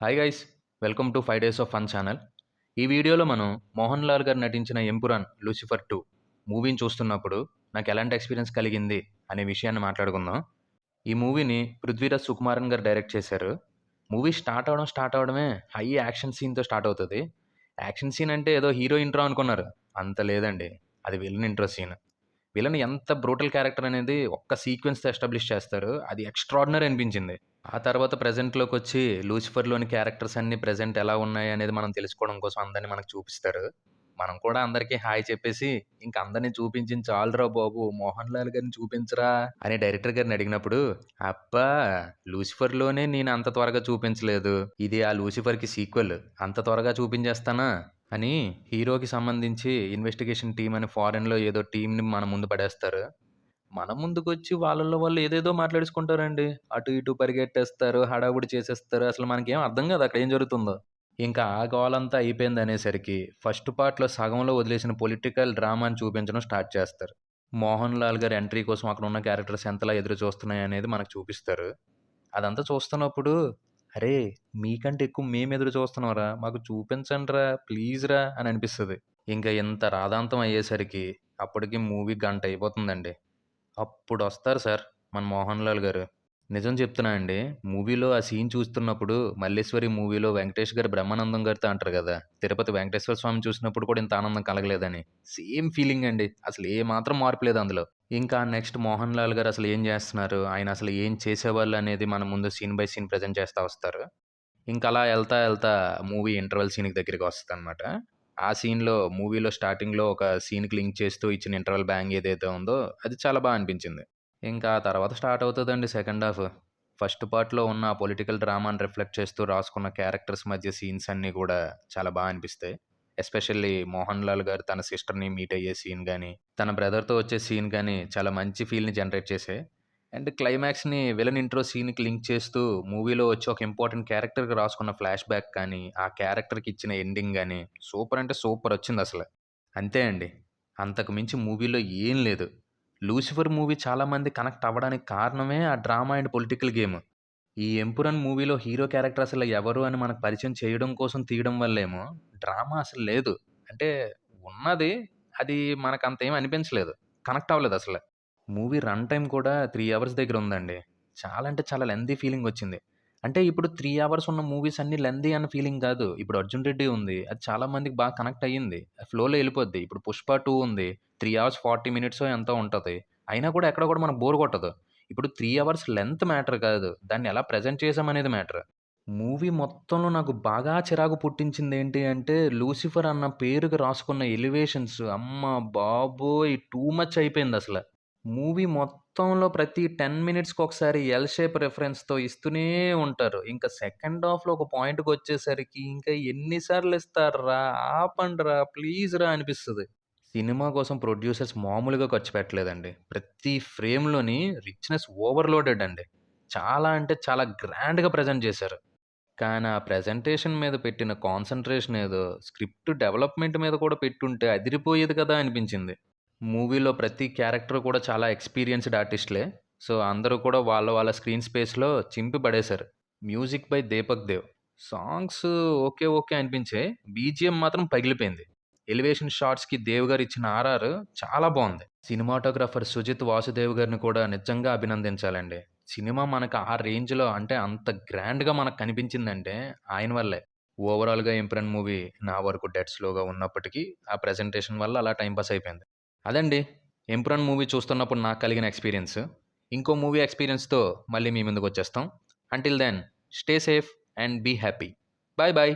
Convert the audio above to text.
Hi guys, welcome to 5 days of fun channel. ఈ వీడియోలో మనం మోహన్ లాల్ గారు నటించిన ఎంపురాన్ లూసిఫర్ 2 మూవీని చూస్తున్నప్పుడు నాకు ఎలాంటి ఎక్స్పీరియన్స్ కలిగింది అనే విషయాన్ని మాట్లాడుకుందాం. ఈ మూవీని పృథ్వీరాజ్ సుకుమారన్ గారు డైరెక్ట్ చేశారు. మూవీ స్టార్ట్ అవడమే హై యాక్షన్ సీన్‌తో స్టార్ట్ అవుతది. యాక్షన్ సీన్ అంటే ఏదో హీరో ఇంట్రో అనుకున్నారు. అంత లేదండి. అది విలన్ ఇంట్రో సీన్. విలన్ ఎంత బ్రూటల్ క్యారెక్టర్ అనేది ఒక్క సీక్వెన్స్‌తో ఎస్టాబ్లిష్ చేస్తారు. అది ఎక్స్‌ట్రార్డినరీ అనిపించింది. ఆ తర్వాత ప్రెజెంట్‌లోకొచ్చి 'లూసిఫర్‌లోని క్యారెక్టర్స్ అన్నీ ప్రెజెంట్ ఎలా ఉన్నాయి అనేది మనం తెలుసుకోవడం కోసం అందరిని మనకు చూపిస్తారు. మనం కూడా అందరికీ హాయ్ చెప్పేసి, ఇంక అందరిని చూపించింది చాలురా బాబు! 'మోహన్ లాల్' గారిని చూపించరా అని డైరెక్టర్ గారిని అడిగినప్పుడు, అబ్బా! 'లూసిఫర్‌లోనే నేను అంత త్వరగా చూపించలేదు. ఇది ఆ 'లూసిఫర్‌కి' సీక్వెల్. అంత త్వరగా చూపించేస్తానా? అని హీరోకి సంబంధించి ఇన్వెస్టిగేషన్ టీమ్ అని ఫారెన్‌లో ఏదో టీమ్‌ని మన ముందు పడేస్తారు. మన ముందుకొచ్చి వాళ్ళలో వాళ్ళు ఏదేదో మాట్లాడేసుకుంటారండి. అటు ఇటు పరిగెట్టేస్తారు, హడావుడి చేసేస్తారు. అసలు మనకేం అర్థం కాదు అక్కడ ఏం జరుగుతుందో. ఇంకా ఆ గోలంతా అయిపోయిందనేసరికి ఫస్ట్ పార్ట్‌లో సగంలో వదిలేసిన పొలిటికల్ డ్రామాని చూపించడం స్టార్ట్ చేస్తారు. మోహన్ లాల్ గారి ఎంట్రీ కోసం అక్కడున్న క్యారెక్టర్స్ ఎంతలా ఎదురు చూస్తున్నాయనేది మనకు చూపిస్తారు. అదంతా చూస్తున్నప్పుడు, అరేయ్! మీకంటే ఎక్కువ మేమెదురు చూస్తున్నాంరా! మాకు చూపించండ్రా! ప్లీజ్‌రా! అని అనిపిస్తది. ఇంక ఇంత రాద్ధాంతం అయ్యేసరికి అప్పటికి మూవీ గంట అయిపోతుందండి. అప్పుడొస్తారు సార్ మన 'మోహన్ లాల్' గారు. నిజం చెప్తున్నా అండి. మూవీలో ఆ సీన్ చూస్తున్నప్పుడు 'మల్లేశ్వరి' మూవీలో వెంకటేష్ గారు బ్రహ్మానందం గారితో అంటారు గదా! తిరుపతి వెంకటేశ్వర స్వామిని చూసినప్పుడు కూడా ఇంత ఆనందం కలగలేదని. సేమ్ ఫీలింగ్ అండి. అసలు ఏ మాత్రం మార్పు లేదు అందులో. ఇంకా నెక్స్ట్ 'మోహన్ లాల్' గారు అసలు ఏం జేస్తున్నారు? ఆయన అసలు ఏం చేసేవాళ్ళు అనేది మన ముందు సీన్ బై సీన్ ప్రెజెంట్ చేస్తా వస్తారు. ఇంకలా ఎళ్తా మూవీ ఇంటర్వల్ సీన్‌కి దగ్గరికొస్తదనమాట. ఆ సీన్‌లో మూవీలో స్టార్టింగ్‌లో ఒక సీన్‌కి లింక్ చేస్తూ ఇచ్చిన ఇంటర్వల్ బ్యాంగ్ ఏదైతే ఉందో అది చాలా అనిపించింది. ఇంకా ఆ తర్వాత స్టార్ట్ అవుతదండి సెకండ్ హాఫ్. ఫస్ట్ పార్ట్‌లో ఉన్న ఆ పొలిటికల్ డ్రామాని రిఫ్లెక్ట్ చేస్తూ రాసుకున్న క్యారెక్టర్స్ మధ్య సీన్స్ అన్నీ గూడా చాలా అనిపిస్తాయి. ఎస్పెషల్లీ 'మోహన్ లాల్' గారు తన సిస్టర్‌ని మీట్ అయ్యే సీన్ గాని, తన బ్రదర్‌తో వచ్చే సీన్ గాని చాలా మంచి ఫీల్‌ని జనరేట్ చేసాయి. అండ్ క్లైమాక్స్‌ని విలన్ ఇంట్రో సీన్‌కి లింక్ చేస్తూ మూవీలో వచ్చి ఒక ఇంపార్టెంట్ క్యారెక్టర్‌కి రాసుకున్న ఫ్లాష్ బ్యాక్ కానీ, ఆ క్యారెక్టర్‌కి ఇచ్చిన ఎండింగ్ గాని సూపర్ అంటే సూపర్ వచ్చిందసల. అంతే అండి. అంతకు మించి మూవీలో ఏం లేదు. 'లూసిఫర్' మూవీ చాలామంది కనెక్ట్ అవ్వడానికి కారణమే ఆ డ్రామా అండ్ పొలిటికల్ గేమ్. ఈ 'ఎంపురన్' మూవీలో హీరో క్యారెక్టర్ అసలు ఎవరు అని మనకు పరిచయం చేయడం కోసం తీయడం వల్లేమో డ్రామా అసలు లేదు. అంటే ఉన్నది. అది మనకంత ఏమి అనిపించలేదు. కనెక్ట్ అవ్వలేదసల. మూవీ రన్ టైమ్ కూడా 3 అవర్స్ దగ్గర ఉందండి. చాలా అంటే చాలా లెంథీ ఫీలింగొచ్చింది. అంటే ఇప్పుడు 3 అవర్స్ ఉన్న మూవీస్ అన్నీ లెంథీ అన్న ఫీలింగ్ కాదు. ఇప్పుడు 'అర్జున్ రెడ్డి' ఉంది. అది చాలా మందికి కనెక్ట్ అయ్యింది. ఫ్లోలో ఎళ్ళిపోద్ది. ఇప్పుడు 'పుష్ప 2' ఉంది. 3 అవర్స్ 40 మినిట్సో ఎంతో ఉంటది. అయినా కూడా ఎక్కడ కూడా మనకు బోర్ కొట్టదు. ఇప్పుడు 3 అవర్స్ లెంత్ మ్యాటర్ కాదు. దాన్ని ఎలా ప్రెజెంట్ చేసామనేది మ్యాటర్. మూవీ మొత్తంలో నాకు బాగా చిరాకు పుట్టించిందేంటి అంటే 'లూసిఫర్' అన్న పేరుకి రాసుకున్న ఎలివేషన్స్ అమ్మ బాబోయ్! Too much అయిపోయిందసల. మూవీ మొత్తంలో ప్రతి 10 మినిట్స్‌కొకసారి ఎల్ షేప్ రిఫరెన్స్‌తో ఇస్తూనే ఉంటారు. ఇంక సెకండ్ హాఫ్‌లో ఒక పాయింట్‌కొచ్చేసరికి ఇంకా ఎన్ని సార్లు ఇస్తార్రా? ఆపండ్రా! ప్లీజ్‌రా అనిపిస్తది. సినిమా కోసం ప్రొడ్యూసర్స్ మామూలుగా ఖర్చు పెట్టలేదండి. ప్రతి ఫ్రేమ్‌లోని రిచ్‌నెస్ ఓవర్‌లోడెడ్ అండి. చాలా అంటే చాలా గ్రాండ్‌గా ప్రెజెంట్ చేశారు. కానీ ఆ ప్రెజెంటేషన్ మీద పెట్టిన కాన్సంట్రేషన్ ఏదో స్క్రిప్ట్ డెవలప్‌మెంట్ మీద కూడా పెట్టుంటే అదిరిపోయేది కదా అనిపించింది. మూవీలో ప్రతి క్యారెక్టర్ కూడా చాలా ఎక్స్‌పీరియన్స్‌డ్ ఆర్టిస్ట్‌లే. సో, అందరూ కూడా వాళ్ళ స్క్రీన్ స్పేస్‌లో చింపి పడేశారు. Music by Deepak Dev. Songs okay అనిపించాయి. బీజీఎం మాత్రం పగిలిపోయింది. ఎలివేషన్ షాట్స్‌కి దేవ్ గారు ఇచ్చిన ఆర్ఆర్ చాలా బావుంది. సినిమాటోగ్రాఫర్ సుజిత్ వాసుదేవ్ గారిని కూడా నిజంగా అభినందించాలండి. సినిమా మనకు ఆ రేంజ్‌లో అంటే అంత గ్రాండ్‌గా మనకు కనిపించిందంటే ఆయన వల్లే. ఓవరాల్‌గా 'ఇంప్రెన్' మూవీ నా వరకు డెడ్ స్లోగా ఉన్నప్పటికీ ఆ ప్రెజెంటేషన్ వల్ల అలా టైమ్ పాస్ అయిపోయింది. అదండి 'ఇంప్రెన్' మూవీ చూస్తున్నప్పుడు నాకు కలిగిన ఎక్స్‌పీరియన్స్. ఇంకో మూవీ ఎక్స్‌పీరియన్స్‌తో మళ్ళీ మీ ముందుకొచ్చేస్తాం. Until then stay safe and be happy. Bye bye.